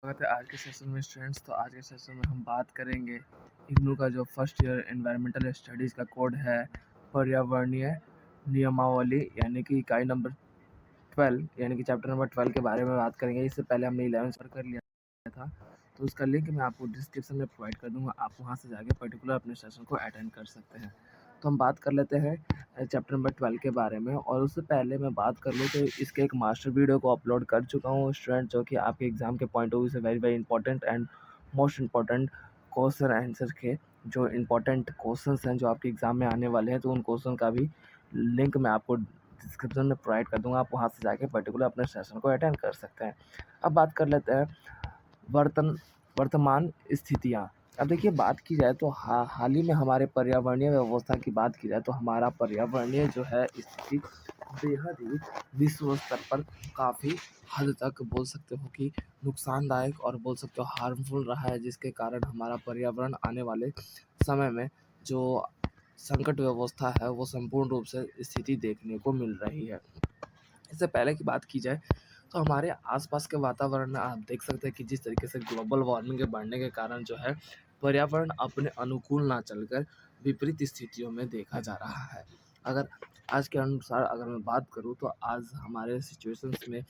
स्वागत है आज के सेशन में स्टूडेंट्स। तो आज के सेशन में हम बात करेंगे इग्नू का जो फर्स्ट ईयर एनवायरमेंटल स्टडीज़ का कोड है पर्यावरणीय नियमावली यानी कि इकाई नंबर 12 यानी कि चैप्टर नंबर 12 के बारे में बात करेंगे। इससे पहले हमने 11 पर कर लिया था, तो उसका लिंक मैं आपको डिस्क्रिप्शन में प्रोवाइड कर दूंगा। आप वहां से जाके पर्टिकुलर अपने सेशन को अटेंड कर सकते हैं। तो हम बात कर लेते हैं चैप्टर नंबर 12 के बारे में। और उससे पहले मैं बात कर लूँ तो इसके एक मास्टर वीडियो को अपलोड कर चुका हूँ स्टूडेंट, जो कि आपके एग्ज़ाम के पॉइंट ऑफ व्यू से very very important and most important question answer के जो इम्पोर्टेंट क्वेश्चंस हैं जो आपके एग्ज़ाम में आने वाले हैं, तो उन क्वेश्चन का भी लिंक मैं आपको डिस्क्रिप्शन में प्रोवाइड कर दूंगा। आप वहां से जाके पर्टिकुलर अपने सेशन को अटेंड कर सकते हैं। अब बात कर लेते हैं वर्तमान स्थितियाँ। अब देखिए, बात की जाए तो हाल ही में हमारे पर्यावरणीय व्यवस्था की बात की जाए तो हमारा पर्यावरणीय जो है स्थिति बेहद ही विश्व स्तर पर काफ़ी हद तक बोल सकते हो कि नुकसानदायक और बोल सकते हो हार्मफुल रहा है, जिसके कारण हमारा पर्यावरण आने वाले समय में जो संकट व्यवस्था है वो संपूर्ण रूप से स्थिति देखने को मिल रही है। इससे पहले की बात की जाए तो हमारे आसपास के वातावरण में आप देख सकते हैं कि जिस तरीके से ग्लोबल वार्मिंग के बढ़ने के कारण जो है पर्यावरण अपने अनुकूल ना चलकर विपरीत स्थितियों में देखा जा रहा है। अगर आज के अनुसार अगर मैं बात करूं तो आज हमारे सिचुएशंस में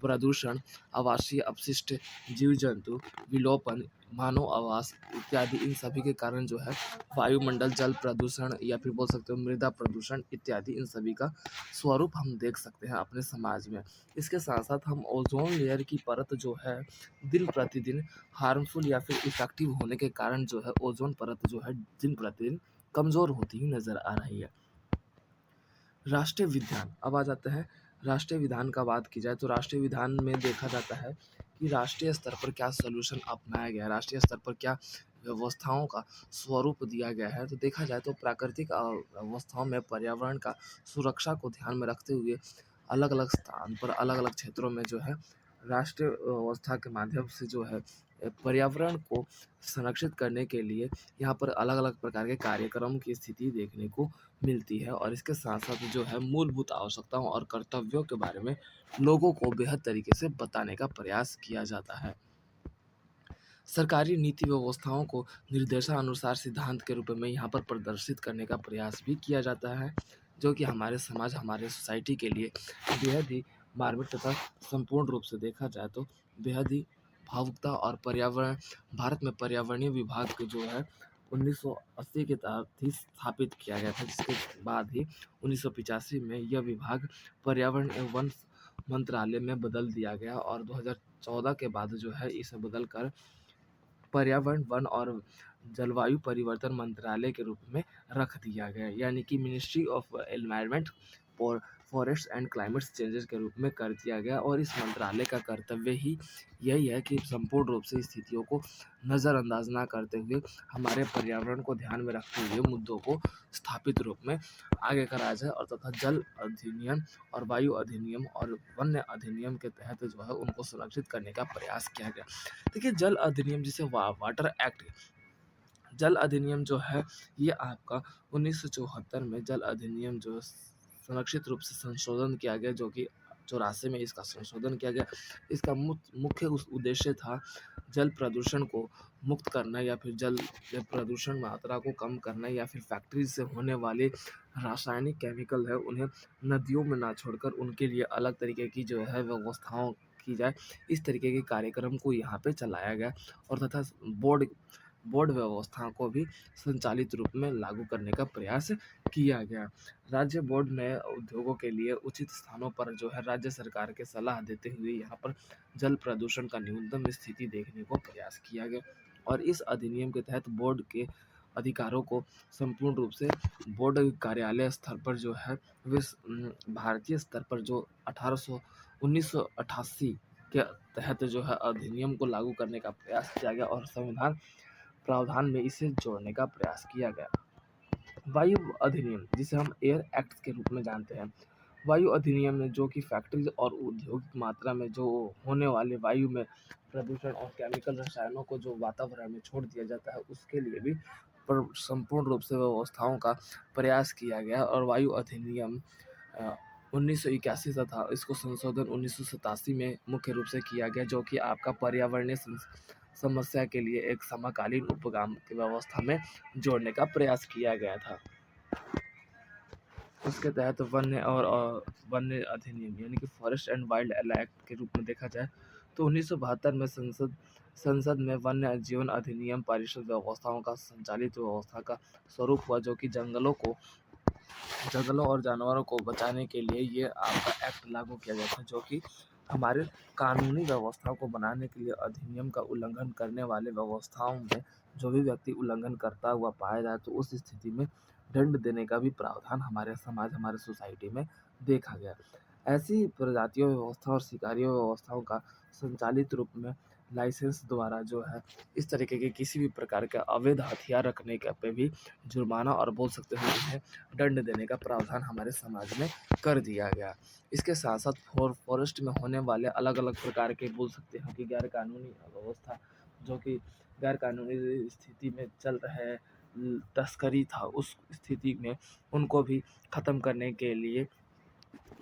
प्रदूषण, आवासीय अपशिष्ट, जीव जंतु विलोपन, मानव आवास इत्यादि इन सभी के कारण जो है वायुमंडल जल प्रदूषण या फिर बोल सकते हो मृदा प्रदूषण इत्यादि इन सभी का स्वरूप हम देख सकते हैं अपने समाज में। इसके साथ साथ हम ओजोन लेयर की परत जो है दिन प्रतिदिन हार्मफुल या फिर इफेक्टिव होने के कारण जो है ओजोन परत जो है दिन प्रतिदिन कमज़ोर होती हुई नज़र आ रही है। राष्ट्रीय विधान, अब आ जाते हैं राष्ट्रीय विधान का बात की जाए तो राष्ट्रीय विधान में देखा जाता है कि राष्ट्रीय स्तर पर क्या सॉल्यूशन अपनाया गया है, राष्ट्रीय स्तर पर क्या व्यवस्थाओं का स्वरूप दिया गया है। तो देखा जाए तो प्राकृतिक व्यवस्थाओं में पर्यावरण का सुरक्षा को ध्यान में रखते हुए अलग अलग स्थान पर अलग अलग क्षेत्रों में जो है राष्ट्रीय व्यवस्था के माध्यम से जो है पर्यावरण को संरक्षित करने के लिए यहाँ पर अलग अलग प्रकार के कार्यक्रम की स्थिति देखने को मिलती है। और इसके साथ साथ जो है मूलभूत आवश्यकताओं और कर्तव्यों के बारे में लोगों को बेहद तरीके से बताने का प्रयास किया जाता है। सरकारी नीति व्यवस्थाओं को निर्देशानुसार सिद्धांत के रूप में यहाँ पर प्रदर्शित करने का प्रयास भी किया जाता है, जो कि हमारे समाज हमारे सोसाइटी के लिए बेहद ही मार्मिक तथा संपूर्ण रूप से देखा जाए तो बेहद ही भावुकता और पर्यावरण भारत में पर्यावरणीय विभाग जो है 1980 के तहत ही स्थापित किया गया था, जिसके बाद ही 1985 में यह विभाग पर्यावरण एवं वन मंत्रालय में बदल दिया गया और 2014 के बाद जो है इसे बदल कर पर्यावरण, वन और जलवायु परिवर्तन मंत्रालय के रूप में रख दिया गया, यानी कि मिनिस्ट्री ऑफ एनवायरनमेंट और फॉरेस्ट एंड क्लाइमेट चेंजेस के रूप में कर दिया गया। और इस मंत्रालय का कर्तव्य ही यही है कि संपूर्ण रूप से स्थितियों को नज़रअंदाज ना करते हुए हमारे पर्यावरण को ध्यान में रखते हुए मुद्दों को स्थापित रूप में आगे करा जाए और तथा जल अधिनियम और वायु अधिनियम और वन्य अधिनियम के तहत जो है उनको संरक्षित करने का प्रयास किया गया। देखिए, जल अधिनियम जिसे वाटर एक्ट, जल अधिनियम जो है ये आपका 1974 में जल अधिनियम जो संरक्षित रूप से संशोधन किया गया, जो कि 84 में इसका संशोधन किया गया। इसका मुख्य उद्देश्य था जल प्रदूषण को मुक्त करना या फिर जल प्रदूषण मात्रा को कम करना या फिर फैक्ट्री से होने वाले रासायनिक केमिकल है उन्हें नदियों में ना छोड़कर उनके लिए अलग तरीके की जो है व्यवस्थाओं की जाए। इस तरीके के कार्यक्रम को यहाँ पे चलाया गया और तथा बोर्ड बोर्ड व्यवस्था को भी संचालित रूप में लागू करने का प्रयास किया गया। राज्य बोर्ड नए उद्योगों के लिए उचित स्थानों पर जो है राज्य सरकार के सलाह देते हुए यहाँ पर जल प्रदूषण का न्यूनतम स्थिति देखने को प्रयास किया गया। और इस अधिनियम के तहत बोर्ड के अधिकारों को संपूर्ण रूप से बोर्ड कार्यालय स्तर पर जो है भारतीय स्तर पर जो 1988 के तहत जो है अधिनियम को लागू करने का प्रयास किया गया और संविधान प्रावधान में इसे जोड़ने का प्रयास किया गया। वायु अधिनियम, जिसे हम एयर एक्ट के रूप में जानते हैं, वायु अधिनियम में जो कि फैक्ट्रीज और औद्योगिक मात्रा में जो होने वाले वायु में प्रदूषण और केमिकल रसायनों को जो वातावरण में छोड़ दिया जाता है उसके लिए भी संपूर्ण रूप से व्यवस्थाओं का प्रयास किया गया। और वायु अधिनियम 1981 तथा इसको संशोधन 1987 में मुख्य रूप से किया गया, जो कि आपका पर्यावरणीय समस्या के लिए एक समकालीन उपगाम की व्यवस्था में जोड़ने का प्रयास किया गया था। उसके तहत वन्य अधिनियम यानी कि फॉरेस्ट एंड वाइल्ड एक्ट के रूप में देखा जाए तो 1972 में संसद में वन्य जीवन अधिनियम परिषद व्यवस्थाओं का संचालित व्यवस्था का स्वरूप हुआ, जो कि जंगलों और जानवरों को बचाने के लिए ये आपका एक्ट लागू किया गया था, जो कि हमारे कानूनी व्यवस्था को बनाने के लिए अधिनियम का उल्लंघन करने वाले व्यवस्थाओं में जो भी व्यक्ति उल्लंघन करता हुआ पाया जाए तो उस स्थिति में दंड देने का भी प्रावधान हमारे समाज, हमारे सोसाइटी में देखा गया। ऐसी प्रजातियों व्यवस्था और शिकारियों व्यवस्थाओं का संचालित रूप में लाइसेंस द्वारा जो है इस तरीके के किसी भी प्रकार का अवैध हथियार रखने का पे भी जुर्माना और बोल सकते हैं उन्हें दंड देने का प्रावधान हमारे समाज में कर दिया गया। इसके साथ साथ फॉरेस्ट में होने वाले अलग अलग प्रकार के बोल सकते हैं कि गैर कानूनी व्यवस्था, जो कि गैर कानूनी स्थिति में चल रहे तस्करी था, उस स्थिति में उनको भी ख़त्म करने के लिए,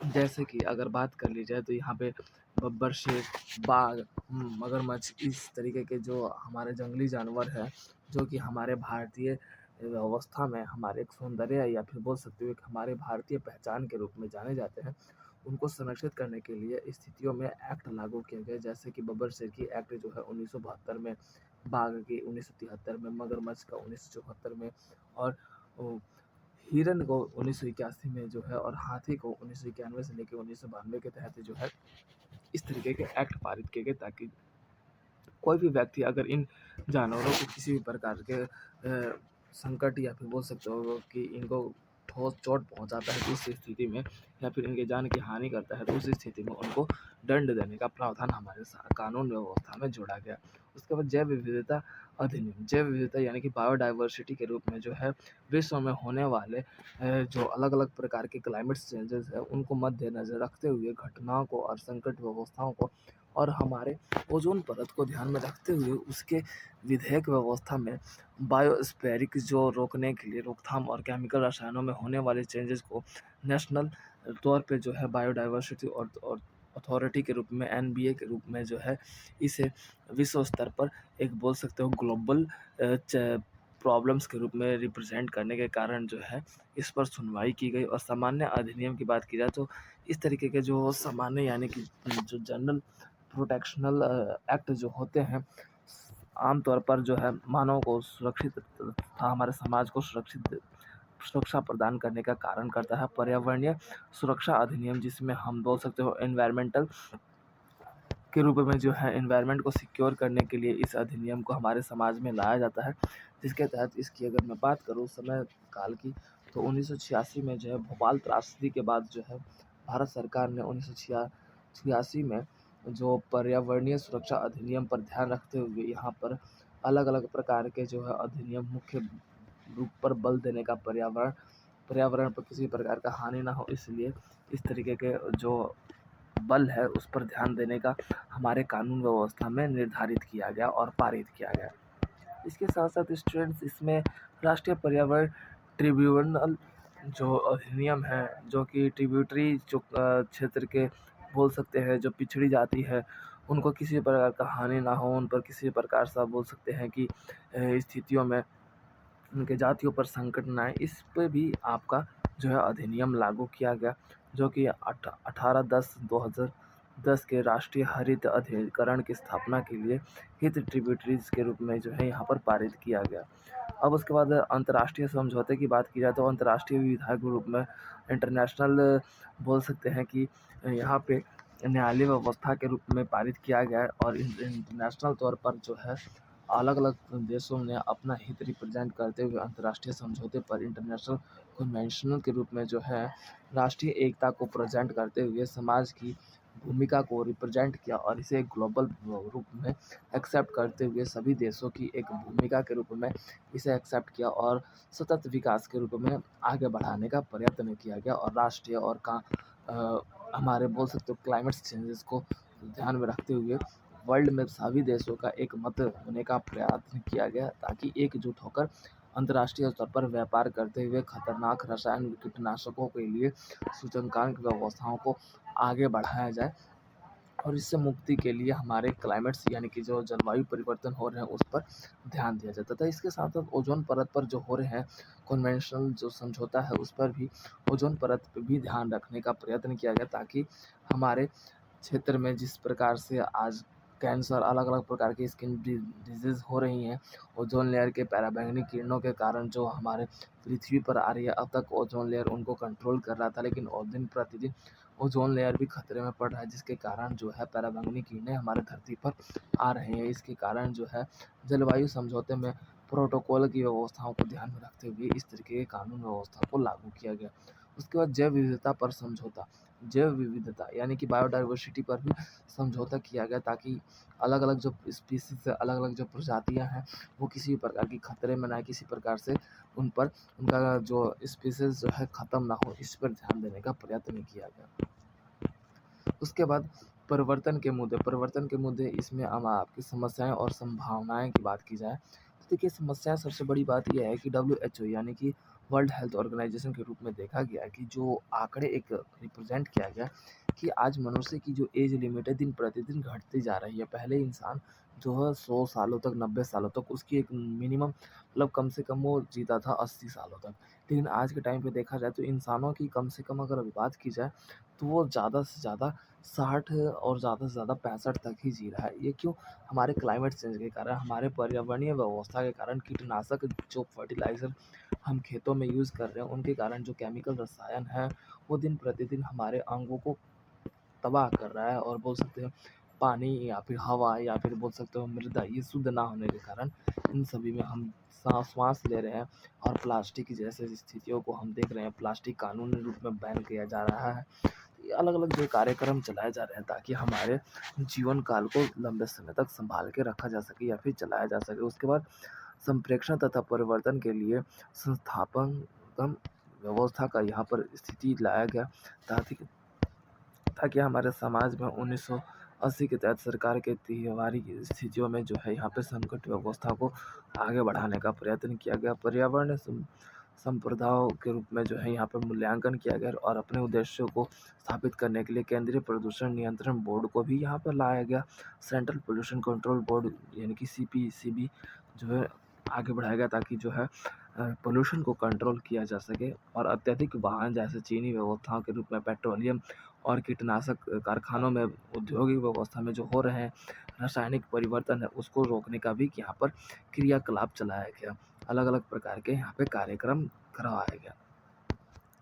जैसे कि अगर बात कर ली जाए तो यहाँ पे बब्बर, शेर, बाघ, मगरमच्छ इस तरीके के जो हमारे जंगली जानवर हैं, जो कि हमारे भारतीय व्यवस्था में हमारे एक सौंदर्य या फिर बोल सकते हो कि हमारे भारतीय पहचान के रूप में जाने जाते हैं, उनको संरक्षित करने के लिए स्थितियों में एक्ट लागू किए गए, जैसे कि बब्बर शेर की एक्ट जो है 1972 में, बाघ की 1973 में, मगरमच्छ का 1974 में, और हिरन को 1981 में जो है, और हाथी को 1991 से लेकर 1992 के तहत जो है इस तरीके के एक्ट पारित किए गए, ताकि कोई भी व्यक्ति अगर इन जानवरों को किसी भी प्रकार के संकट या फिर बोल सकते हो कि इनको ठोस चोट पहुंचाता है तो उस स्थिति में, या फिर इनके जान की हानि करता है तो उस स्थिति में उनको दंड देने का प्रावधान हमारे कानून व्यवस्था में जोड़ा गया। उसके बाद जैव विविधता अधिनियम, जैव विविधता यानी कि बायोडाइवर्सिटी के रूप में जो है विश्व में होने वाले जो अलग अलग प्रकार के क्लाइमेट चेंजेस है उनको मद्देनजर रखते हुए घटनाओं को और संकट व्यवस्थाओं को और हमारे ओजोन परत को ध्यान में रखते हुए उसके विधेयक व्यवस्था में बायोस्फेरिक जो रोकने के लिए रोकथाम और केमिकल रसायनों में होने वाले चेंजेस को नेशनल तौर पे जो है बायोडाइवर्सिटी और अथॉरिटी के रूप में एनबीए के रूप में जो है इसे विश्व स्तर पर एक बोल सकते हो ग्लोबल प्रॉब्लम्स के रूप में रिप्रेजेंट करने के कारण जो है इस पर सुनवाई की गई। और सामान्य अधिनियम की बात की जाए तो इस तरीके के जो सामान्य यानी कि जो जनरल प्रोटेक्शनल एक्ट जो होते हैं आमतौर पर जो है मानव को सुरक्षित तथा हमारे समाज को सुरक्षा प्रदान करने का कारण करता है। पर्यावरणीय सुरक्षा अधिनियम, जिसमें हम बोल सकते हो एनवायरमेंटल के रूप में जो है एनवायरनमेंट को सिक्योर करने के लिए इस अधिनियम को हमारे समाज में लाया जाता है, जिसके तहत इसकी अगर मैं बात करूँ समय काल की तो 1986 में जो है भोपाल त्रासदी के बाद जो है भारत सरकार ने 1986 में जो पर्यावरणीय सुरक्षा अधिनियम पर ध्यान रखते हुए यहाँ पर अलग अलग प्रकार के जो है अधिनियम मुख्य रूप पर बल देने का, पर्यावरण पर किसी प्रकार का हानि ना हो इसलिए इस तरीके के जो बल है उस पर ध्यान देने का हमारे कानून व्यवस्था में निर्धारित किया गया और पारित किया गया। इसके साथ साथ स्टूडेंट्स इसमें राष्ट्रीय पर्यावरण ट्रिब्यूनल जो अधिनियम है, जो कि ट्रिब्यूटरी जो क्षेत्र के बोल सकते हैं जो पिछड़ी जाति है उनको किसी प्रकार का हानि ना हो, उन पर किसी प्रकार से बोल सकते हैं कि स्थितियों में उनके जातियों पर संकट ना आए, इस पे भी आपका जो है अधिनियम लागू किया गया, जो कि 18/10/2010 के राष्ट्रीय हरित अधिकरण की स्थापना के लिए हित ट्रिब्यूटरीज के रूप में जो है यहाँ पर पारित किया गया। अब उसके बाद अंतर्राष्ट्रीय समझौते की बात की जाए तो अंतर्राष्ट्रीय विधायक रूप में इंटरनेशनल बोल सकते हैं कि यहाँ पे न्यायालय व्यवस्था के रूप में पारित किया गया है। और इंटरनेशनल तौर पर जो है अलग अलग देशों ने अपना हित रिप्रेजेंट करते हुए अंतर्राष्ट्रीय समझौते पर इंटरनेशनल कन्वेंशनल के रूप में जो है राष्ट्रीय एकता को प्रेजेंट करते हुए समाज की भूमिका को रिप्रेजेंट किया और इसे ग्लोबल रूप में एक्सेप्ट करते हुए सभी देशों की एक भूमिका के रूप में इसे एक्सेप्ट किया और सतत विकास के रूप में आगे बढ़ाने का प्रयत्न किया गया। और राष्ट्रीय और हमारे बोल सकते हो क्लाइमेट चेंजेस को ध्यान में रखते हुए वर्ल्ड में सभी देशों का एक मत होने का प्रयत्न किया गया ताकि एकजुट होकर अंतर्राष्ट्रीय स्तर पर व्यापार करते हुए खतरनाक रसायन कीटनाशकों के लिए सूचकांक व्यवस्थाओं को आगे बढ़ाया जाए और इससे मुक्ति के लिए हमारे क्लाइमेट्स यानी कि जो जलवायु परिवर्तन हो रहे हैं उस पर ध्यान दिया जाता था। इसके साथ साथ ओजोन परत पर जो हो रहे हैं कन्वेंशनल जो समझौता है उस पर भी ओजोन परत पर भी ध्यान रखने का प्रयत्न किया गया, ताकि हमारे क्षेत्र में जिस प्रकार से आज कैंसर अलग अलग प्रकार की स्किन डिजीज़ हो रही हैं, ओजोन लेयर के पराबैंगनी किरणों के कारण जो हमारे पृथ्वी पर आ रही है, अब तक ओजोन लेयर उनको कंट्रोल कर रहा था, लेकिन और दिन प्रतिदिन ओजोन लेयर भी खतरे में पड़ रहा है, जिसके कारण जो है पराबैंगनी किरणें हमारे धरती पर आ रही हैं। इसके कारण जो है जलवायु समझौते में प्रोटोकॉल की व्यवस्थाओं को ध्यान में रखते हुए इस तरीके के कानून व्यवस्था को लागू किया गया। उसके बाद जैव विविधता पर समझौता, जैव विविधता यानी कि बायोडाइवर्सिटी पर भी समझौता किया गया, ताकि अलग अलग जो स्पीसीज से अलग अलग जो प्रजातियां हैं वो किसी भी प्रकार की खतरे में ना, किसी प्रकार से उन पर उनका जो स्पीसीज जो है ख़त्म ना हो, इस पर ध्यान देने का प्रयत्न किया गया। उसके बाद परिवर्तन के मुद्दे इसमें हम आपकी समस्याएं और संभावनाएं की बात की जाए तो देखिए, समस्या सबसे बड़ी बात यह है कि WHO यानी कि वर्ल्ड हेल्थ ऑर्गेनाइजेशन के रूप में देखा गया कि जो आंकड़े एक रिप्रेजेंट किया गया कि आज मनुष्य की जो एज लिमिट है दिन प्रतिदिन घटती जा रही है। पहले इंसान जो है 100 सालों तक, 90 सालों तक उसकी एक मिनिमम मतलब कम से कम वो जीता था 80 सालों तक, लेकिन आज के टाइम पे देखा जाए तो इंसानों की कम से कम अगर बात की जाए तो वो ज़्यादा से ज़्यादा 60 और ज़्यादा से ज़्यादा 65 तक ही जी रहा है। ये क्यों? हमारे क्लाइमेट चेंज के कारण, हमारे पर्यावरणीय व्यवस्था के कारण, कीटनाशक जो फर्टिलाइज़र हम खेतों में यूज़ कर रहे हैं उनके कारण जो केमिकल रसायन है वो दिन प्रतिदिन हमारे अंगों को तबाह कर रहा है, और बोल सकते हैं पानी या फिर हवा या फिर बोल सकते हो मृदा ये शुद्ध ना होने के कारण इन सभी में हम श्वास ले रहे हैं। और प्लास्टिक जैसे स्थितियों को हम देख रहे हैं, प्लास्टिक कानूनी रूप में बैन किया जा रहा है। अलग अलग जो कार्यक्रम चलाए जा रहे हैं ताकि हमारे जीवन काल को लंबे समय तक संभाल के रखा जा सके या फिर चलाया जा सके। उसके बाद संप्रेषण तथा परिवर्तन के लिए संस्थापन व्यवस्था का यहाँ पर स्थिति लाया गया, ताकि ताकि हमारे समाज में 1980 के तहत सरकार के त्योहारी की स्थितियों में जो है यहाँ पे संकट व्यवस्था को आगे बढ़ाने का प्रयत्न किया गया। पर्यावरण संप्रदायों के रूप में जो है यहाँ पर मूल्यांकन किया गया, और अपने उद्देश्यों को स्थापित करने के लिए केंद्रीय प्रदूषण नियंत्रण बोर्ड को भी यहाँ पर लाया गया। सेंट्रल पोल्यूशन कंट्रोल बोर्ड यानी कि CPCB जो है आगे बढ़ाया गया, ताकि जो है पोल्यूशन को कंट्रोल किया जा सके। और अत्यधिक वाहन जैसे चीनी व्यवस्थाओं के रूप में पेट्रोलियम और कीटनाशक कारखानों में औद्योगिक व्यवस्था में जो हो रहे हैं रासायनिक परिवर्तन है उसको रोकने का भी यहाँ पर क्रियाकलाप चलाया गया। अलग अलग प्रकार के यहाँ पे कार्यक्रम करवाया गया।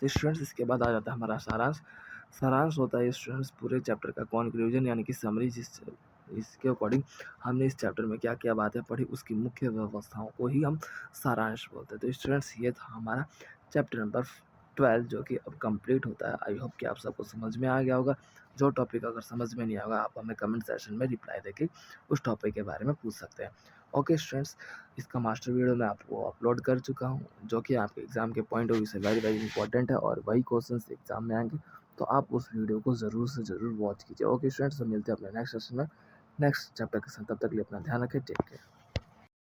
तो स्टूडेंट्स इसके बाद आ जाता है हमारा सारांश। सारांश होता है स्टूडेंट्स पूरे चैप्टर का कॉन्क्लूजन यानी कि समरी, इसके अकॉर्डिंग हमने इस चैप्टर में क्या क्या बातें पढ़ी उसकी मुख्य व्यवस्थाओं को ही हम सारांश बोलते हैं। तो स्टूडेंट्स ये था हमारा चैप्टर नंबर 12 जो कि अब कंप्लीट होता है। आई होप कि आप सबको समझ में आ गया होगा। जो टॉपिक अगर समझ में नहीं आएगा आप हमें कमेंट सेक्शन में रिप्लाई देके उस टॉपिक के बारे में पूछ सकते हैं। ओके स्टूडेंट्स, इसका मास्टर वीडियो मैं आपको अपलोड कर चुका हूँ जो कि आपके एग्ज़ाम के पॉइंट ऑफ व्यू से वेरी वेरी इंपॉर्टेंट है, और वही क्वेश्चन एग्जाम में आएंगे, तो आप उस वीडियो को ज़रूर से ज़रूर वॉच कीजिए। ओके स्टूडेंट्स, तो मिलते हैं अपने नेक्स्ट सेशन में नेक्स्ट चैप्टर के साथ। तब तक के लिए अपना ध्यान रखें। Take care.